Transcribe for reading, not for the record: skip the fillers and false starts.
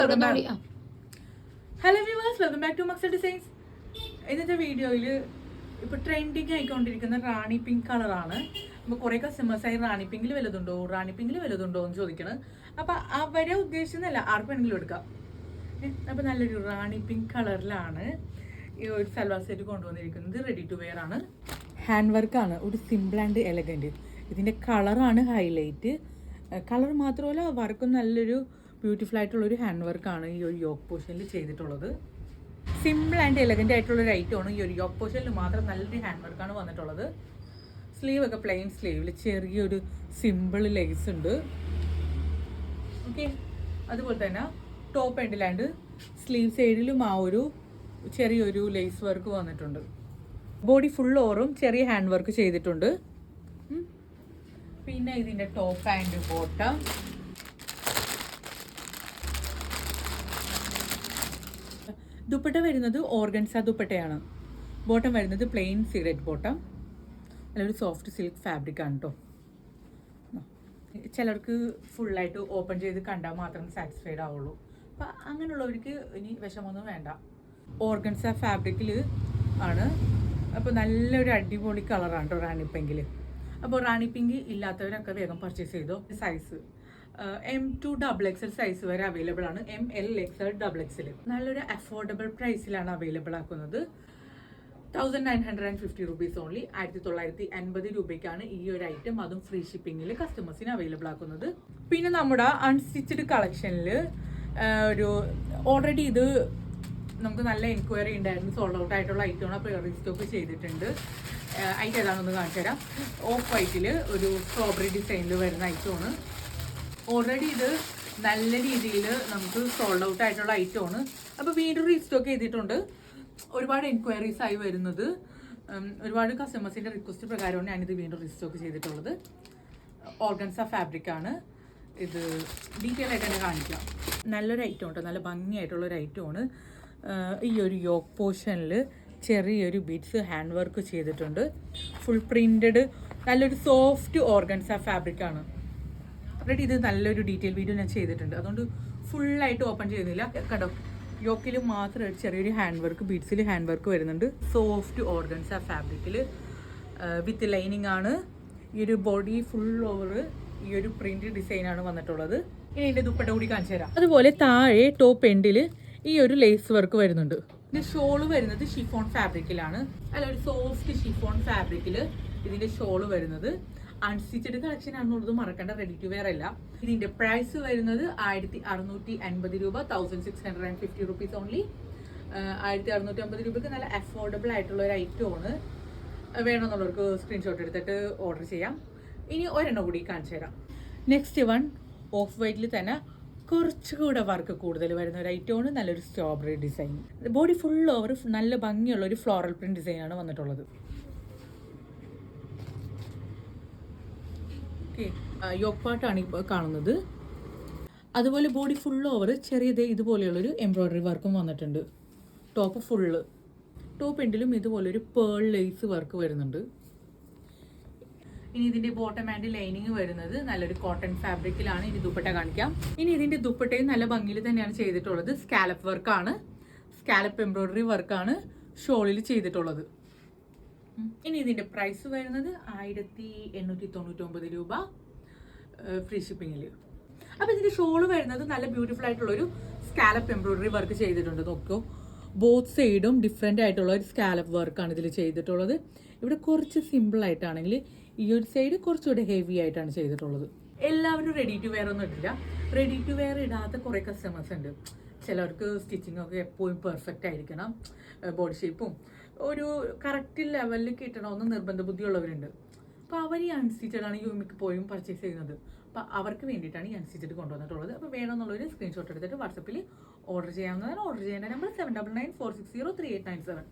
Hello viewers, welcome back to Maxel designs. ഇന്നത്തെ വീഡിയോയിൽ ഇപ്പോൾ ട്രെൻഡിങ് ആയിക്കൊണ്ടിരിക്കുന്ന റാണി പിങ്ക് കളറാണ്. അപ്പോൾ കുറേ കസ്റ്റമേഴ്സായി റാണി പിങ്കിൽ വലുതുണ്ടോ എന്ന് ചോദിക്കണം. അപ്പോൾ അവരെ ഉദ്ദേശിച്ചതല്ല, ആർക്ക് വേണമെങ്കിലും എടുക്കാം. അപ്പോൾ നല്ലൊരു റാണി പിങ്ക് കളറിലാണ് ഈ ഒരു സൽവാർ സെറ്റ് കൊണ്ടുവന്നിരിക്കുന്നത്. റെഡി ടു വെയർ ആണ്, ഹാൻഡ് വർക്കാണ്, ഒരു സിമ്പിൾ ആൻഡ് എലഗൻറ്റ്. ഇതിൻ്റെ കളറാണ് ഹൈലൈറ്റ്. കളർ മാത്രമല്ല, വർക്കും നല്ലൊരു ബ്യൂട്ടിഫുൾ ആയിട്ടുള്ളൊരു ഹാൻഡ് വർക്കാണ് ഈ ഒരു യോക്ക് പോർഷനിൽ ചെയ്തിട്ടുള്ളത്. സിമ്പിൾ ആൻഡ് എലഗൻ്റ് ആയിട്ടുള്ളൊരു ഐറ്റമാണ്. ഈ ഒരു യോക്ക് പോർഷനിൽ മാത്രം നല്ലൊരു ഹാൻഡ് വർക്കാണ് വന്നിട്ടുള്ളത്. സ്ലീവ് ഒക്കെ പ്ലെയിൻ സ്ലീവിൽ ചെറിയൊരു സിമ്പിൾ ലേസ് ഉണ്ട്. ഓക്കെ, അതുപോലെ തന്നെ ടോപ്പ് എൻഡിലാണ്ട് സ്ലീവ് സൈഡിലും ആ ഒരു ചെറിയൊരു ലേസ് വർക്ക് വന്നിട്ടുണ്ട്. ബോഡി ഫുൾ ഓറും ചെറിയ ഹാൻഡ് വർക്ക് ചെയ്തിട്ടുണ്ട്. പിന്നെ ഇതിൻ്റെ ടോപ്പ് ആൻഡ് ബോട്ടം. ദുപ്പട്ട വരുന്നത് ഓർഗൻസ ദുപ്പട്ടയാണ്. ബോട്ടം വരുന്നത് പ്ലെയിൻ സിഗരറ്റ് ബോട്ടം. നല്ലൊരു സോഫ്റ്റ് സിൽക്ക് ഫാബ്രിക് ആണ് കേട്ടോ. ചിലർക്ക് ഫുള്ളായിട്ട് ഓപ്പൺ ചെയ്ത് കണ്ടാൽ മാത്രം സാറ്റിസ്ഫൈഡ് ആവുള്ളൂ. അപ്പം അങ്ങനെയുള്ളവർക്ക് ഇനി വിഷമൊന്നും വേണ്ട. ഓർഗൻസ ഫാബ്രിക്കിൽ ആണ്. അപ്പോൾ നല്ലൊരു അടിപൊളി കളറാണ് കേട്ടോ റാണി പിങ്കിൽ. അപ്പോൾ റാണി പിങ്ക് ഇല്ലാത്തവരൊക്കെ വേഗം പർച്ചേസ് ചെയ്തോ. സൈസ് M2XXL സൈസ് വരെ അവൈലബിൾ ആണ്. MLXL നല്ലൊരു അഫോർഡബിൾ പ്രൈസിലാണ് അവൈലബിൾ ആക്കുന്നത്. 1950 റുപ്പീസ് ഓൺലി. 1950 രൂപയ്ക്കാണ് ഈ ഒരു ഐറ്റം, അതും ഫ്രീ ഷിപ്പിങ്ങിൽ കസ്റ്റമേഴ്സിന് അവൈലബിൾ ആക്കുന്നത്. പിന്നെ നമ്മുടെ അൺസ്റ്റിച്ചഡ് കളക്ഷനിൽ ഒരു ഓൾറെഡി ഇത് നമുക്ക് നല്ല എൻക്വയറി ഉണ്ടായിരുന്നു. സോൾഡ് ഔട്ട് ആയിട്ടുള്ള ഐറ്റമാണ്. അപ്പോൾ റീസ്റ്റോക്ക് ചെയ്തിട്ടുണ്ട്. ഐറ്റം ഏതാണെന്ന് കാണിച്ചു തരാം. ഓഫ് വൈറ്റിൽ ഒരു സ്ട്രോബെറി ഡിസൈനിൽ വരുന്ന ഐറ്റമാണ്. ഓൾറെഡി ഇത് നല്ല രീതിയിൽ നമുക്ക് സോൾഡ് ഔട്ട് ആയിട്ടുള്ള ഐറ്റമാണ്. അപ്പോൾ വീണ്ടും റീസ്റ്റോക്ക് ചെയ്തിട്ടുണ്ട്. ഒരുപാട് എൻക്വയറീസ് ആയി വരുന്നത്, ഒരുപാട് കസ്റ്റമേഴ്സിൻ്റെ റിക്വസ്റ്റ് പ്രകാരമാണ് ഞാനിത് വീണ്ടും റീസ്റ്റോക്ക് ചെയ്തിട്ടുള്ളത്. ഓർഗൻസ ഫാബ്രിക്കാണ് ഇത്. ഡീറ്റെയിൽ ആയിട്ട് തന്നെ കാണിക്കാം. നല്ലൊരു ഐറ്റം ഉണ്ട്, നല്ല ഭംഗിയായിട്ടുള്ളൊരു ഐറ്റമാണ്. ഈ ഒരു യോക്ക് പോർഷനിൽ ചെറിയൊരു ബീഡ്സ് ഹാൻഡ് വർക്ക് ചെയ്തിട്ടുണ്ട്. ഫുൾ പ്രിൻറ്റഡ് നല്ലൊരു സോഫ്റ്റ് ഓർഗൻസ ഫാബ്രിക്കാണ്. ഓൾറെഡി ഇത് നല്ലൊരു ഡീറ്റെയിൽ വീഡിയോ ഞാൻ ചെയ്തിട്ടുണ്ട്, അതുകൊണ്ട് ഫുള്ളായിട്ട് ഓപ്പൺ ചെയ്യുന്നില്ല. കണ്ടോ, യോക്കിൽ മാത്രം ചെറിയൊരു ഹാൻഡ് വർക്ക്, ബീഡ്സിൽ ഹാൻഡ് വർക്ക് വരുന്നുണ്ട്. സോഫ്റ്റ് ഓർഗൻസ ഫാബ്രിക്കിൽ വിത്ത് ലൈനിങ് ആണ്. ഈ ഒരു ബോഡി ഫുൾ ഓവർ ഈ ഒരു പ്രിന്റ് ഡിസൈനാണ് വന്നിട്ടുള്ളത്. ഇനി ഇതിൻ്റെ ദുപ്പട്ട കൂടി കാണിച്ചു തരാം. അതുപോലെ താഴെ ടോപ്പ് എൻഡിൽ ഈ ഒരു ലേസ് വർക്ക് വരുന്നുണ്ട്. ഇതിൻ്റെ ഷോള് വരുന്നത് ഷിഫോൺ ഫാബ്രിക്കിലാണ്. അല്ല, ഒരു സോഫ്റ്റ് ഷിഫോൺ ഫാബ്രിക്കിൽ ഇതിൻ്റെ ഷോള് വരുന്നത്. അൺസ്റ്റിച്ചഡ് കളക്ഷൻ ആണെന്നുള്ളത് മറക്കേണ്ട, റെഡി ടു വെയർ അല്ല. ഇതിന്റെ പ്രൈസ് വരുന്നത് 1650 രൂപ, 1650 റുപ്പീസ് ഓൺലി. 1650 രൂപയ്ക്ക് നല്ല അഫോർഡബിൾ ആയിട്ടുള്ള ഒരു ഐറ്റമാണ്. വേണമെന്നുള്ളവർക്ക് സ്ക്രീൻഷോട്ട് എടുത്തിട്ട് ഓർഡർ ചെയ്യാം. ഇനി ഒരെണ്ണം കൂടി കാണിച്ചു തരാം. നെക്സ്റ്റ് വൺ ഓഫ് വൈറ്റിൽ തന്നെ കുറച്ചുകൂടെ വർക്ക് കൂടുതൽ വരുന്ന ഒരു ഐറ്റമാണ്. നല്ലൊരു strawberry design. Body full over നല്ല ഭംഗിയുള്ള ഒരു ഫ്ലോറൽ പ്രിന്റ് ഡിസൈനാണ് വന്നിട്ടുള്ളത്. യോക്ക് പാർട്ടാണ് ഇപ്പോൾ കാണുന്നത്. അതുപോലെ ബോഡി ഫുൾ ഓവർ ചെറിയത് ഇതുപോലെയുള്ളൊരു എംബ്രോയ്ഡറി വർക്കും വന്നിട്ടുണ്ട്. ടോപ്പ് ഫുള്ള്, ടോപ്പ് എൻഡിലും ഇതുപോലൊരു പേൾ ലേസ് വർക്ക് വരുന്നുണ്ട്. ഇനി ഇതിൻ്റെ ബോട്ടം ആൻഡ് ലൈനിങ് വരുന്നത് നല്ലൊരു കോട്ടൺ ഫാബ്രിക്കിലാണ്. ഇനി ദുപ്പട്ട കാണിക്കാം. ഇനി ഇതിൻ്റെ ദുപ്പട്ടയും നല്ല ഭംഗിയിൽ തന്നെയാണ് ചെയ്തിട്ടുള്ളത്. സ്കാലപ്പ് വർക്കാണ്, സ്കാലപ്പ് എംബ്രോയ്ഡറി വർക്കാണ് ഷോളിൽ ചെയ്തിട്ടുള്ളത്. ഇനി ഇതിൻ്റെ പ്രൈസ് വരുന്നത് 1899 രൂപ, ഫ്രീ ഷിപ്പിങ്ങിൽ. അപ്പോൾ ഇതിൻ്റെ ഷോള് വരുന്നത് നല്ല ബ്യൂട്ടിഫുൾ ആയിട്ടുള്ളൊരു സ്കാലപ്പ് എംബ്രോയ്ഡറി വർക്ക് ചെയ്തിട്ടുണ്ട്. നോക്കൂ, ബോത്ത് സൈഡും ഡിഫറെൻ്റ് ആയിട്ടുള്ള ഒരു സ്കാലപ്പ് വർക്കാണ് ഇതിൽ ചെയ്തിട്ടുള്ളത്. ഇവിടെ കുറച്ച് സിമ്പിൾ ആയിട്ടാണെങ്കിൽ ഈ ഒരു സൈഡ് കുറച്ചുകൂടെ ഹെവി ആയിട്ടാണ് ചെയ്തിട്ടുള്ളത്. എല്ലാവരും റെഡി ടു വെയർ ഒന്നും ഇട്ടില്ല. റെഡി ടു വെയർ ഇടാത്ത കുറേ കസ്റ്റമേഴ്സ് ഉണ്ട്. ചിലർക്ക് സ്റ്റിച്ചിങ് ഒക്കെ എപ്പോഴും പെർഫെക്റ്റ് ആയിരിക്കണം, ബോഡി ഷേപ്പും ഒരു കറക്റ്റ് ലെവലിൽ കിട്ടണമെന്ന് നിർബന്ധ ബുദ്ധിയുള്ളവരുണ്ട്. അപ്പോൾ അവർ ഈ അൺസ്റ്റിച്ചഡ് ആണ് യൂമിക്ക് പോയും പർച്ചേസ് ചെയ്യുന്നത്. അപ്പോൾ അവർക്ക് വേണ്ടിയിട്ടാണ് ഈ അൺസ്റ്റിച്ചഡ് കൊണ്ടുവന്നിട്ടുള്ളത്. അപ്പോൾ വേണമെന്നുള്ളൊരു സ്ക്രീൻഷോട്ട് എടുത്തിട്ട് വാട്സപ്പിൽ ഓർഡർ ചെയ്യാവുന്നതാണ്. ഓർഡർ ചെയ്യേണ്ട നമ്പർ 7994603897.